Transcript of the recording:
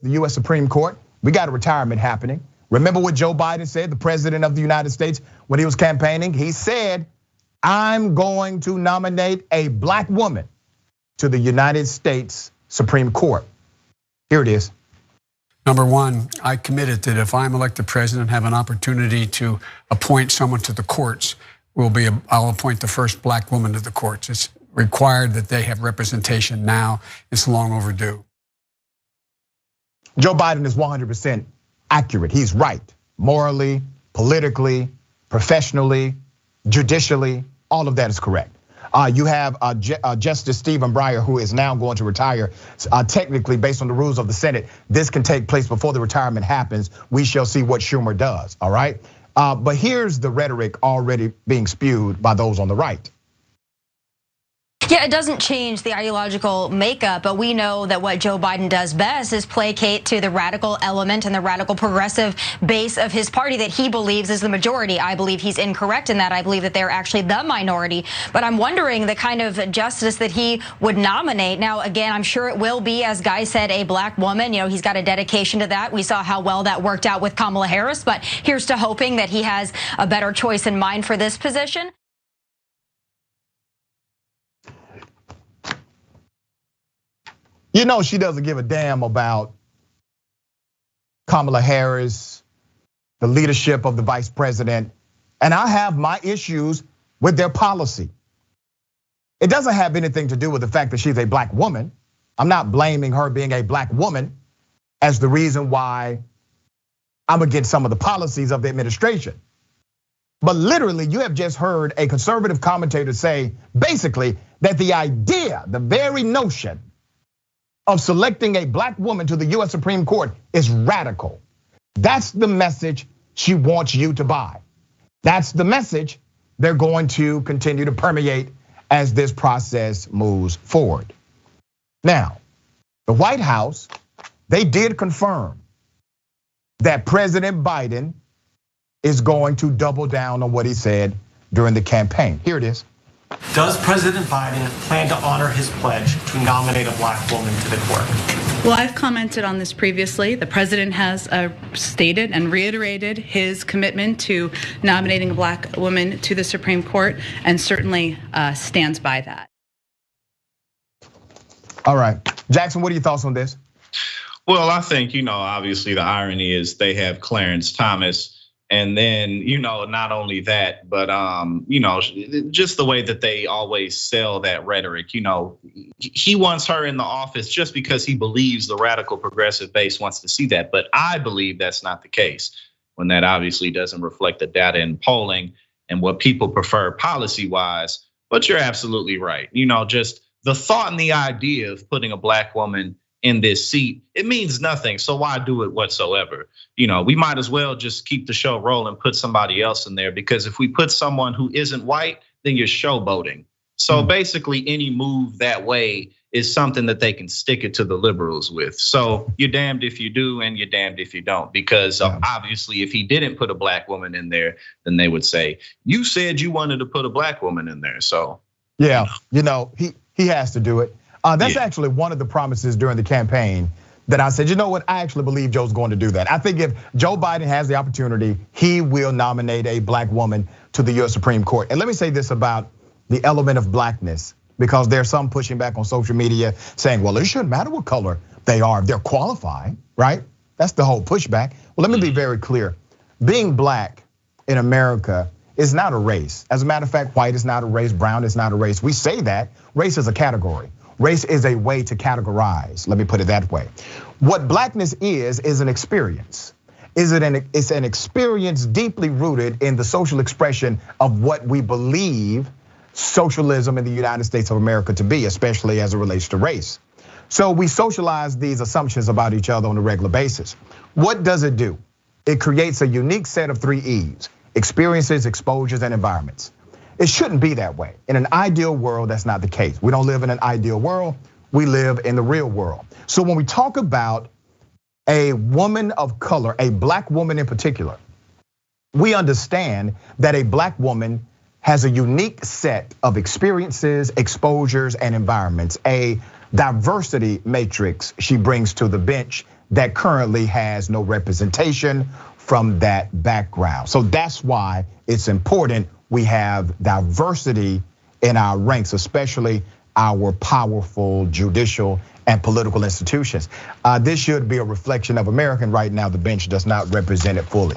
the US Supreme Court. We got a retirement happening. Remember what Joe Biden said, the president of the United States, when he was campaigning? He said, I'm going to nominate a black woman to the United States Supreme Court. Here it is. Number one, I committed that if I'm elected president, have an opportunity to appoint someone to the courts, I'll appoint the first black woman to the courts. It's required that they have representation now. It's long overdue. Joe Biden is 100% accurate. He's right, morally, politically, professionally, judicially, all of that is correct. You have Justice Stephen Breyer, who is now going to retire. Technically, based on the rules of the Senate, this can take place before the retirement happens. We shall see what Schumer does, all right? But here's the rhetoric already being spewed by those on the right. Yeah, it doesn't change the ideological makeup, but we know that what Joe Biden does best is placate to the radical element and the radical progressive base of his party that he believes is the majority. I believe he's incorrect in that. I believe that they're actually the minority. But I'm wondering the kind of justice that he would nominate. Now, again, I'm sure it will be, as Guy said, a black woman. You know, he's got a dedication to that. We saw how well that worked out with Kamala Harris, but here's to hoping that he has a better choice in mind for this position. You know, she doesn't give a damn about Kamala Harris, the leadership of the vice president, and I have my issues with their policy. It doesn't have anything to do with the fact that she's a black woman. I'm not blaming her being a black woman as the reason why I'm against some of the policies of the administration. But literally, you have just heard a conservative commentator say, basically, that the idea, the very notion of selecting a black woman to the US Supreme Court is radical. That's the message she wants you to buy. That's the message they're going to continue to permeate as this process moves forward. Now, the White House, they did confirm that President Biden is going to double down on what he said during the campaign. Here it is. Does President Biden plan to honor his pledge to nominate a black woman to the court? Well, I've commented on this previously. The president has stated and reiterated his commitment to nominating a black woman to the Supreme Court and certainly stands by that. All right, Jackson, what are your thoughts on this? Well, I think, obviously the irony is they have Clarence Thomas. And then, not only that, but, just the way that they always sell that rhetoric, he wants her in the office just because he believes the radical progressive base wants to see that. But I believe that's not the case, when that obviously doesn't reflect the data in polling and what people prefer policy wise. But you're absolutely right. Just the thought and the idea of putting a black woman in this seat, it means nothing. So why do it whatsoever? We might as well just keep the show rolling, put somebody else in there, because if we put someone who isn't white, then you're showboating. So basically any move that way is something that they can stick it to the liberals with. So you're damned if you do and you're damned if you don't, because obviously if he didn't put a black woman in there, then they would say, you said you wanted to put a black woman in there. So yeah, he has to do it. That's actually one of the promises during the campaign that I said, you know what, I actually believe Joe's going to do that. I think if Joe Biden has the opportunity, he will nominate a black woman to the US Supreme Court. And let me say this about the element of blackness, because there's some pushing back on social media saying, well, it shouldn't matter what color they are, they're qualified, right? That's the whole pushback. Well, let me be very clear. Being black in America is not a race. As a matter of fact, white is not a race, brown is not a race. We say that, race is a category. Race is a way to categorize, let me put it that way. What blackness is an experience. It's an experience deeply rooted in the social expression of what we believe socialism in the United States of America to be, especially as it relates to race. So we socialize these assumptions about each other on a regular basis. What does it do? It creates a unique set of 3 E's: experiences, exposures, and environments. It shouldn't be that way. In an ideal world, that's not the case. We don't live in an ideal world, we live in the real world. So when we talk about a woman of color, a black woman in particular, we understand that a black woman has a unique set of experiences, exposures, and environments, a diversity matrix she brings to the bench that currently has no representation from that background. So that's why it's important we have diversity in our ranks, especially our powerful judicial and political institutions. This should be a reflection of America. Right now, the bench does not represent it fully.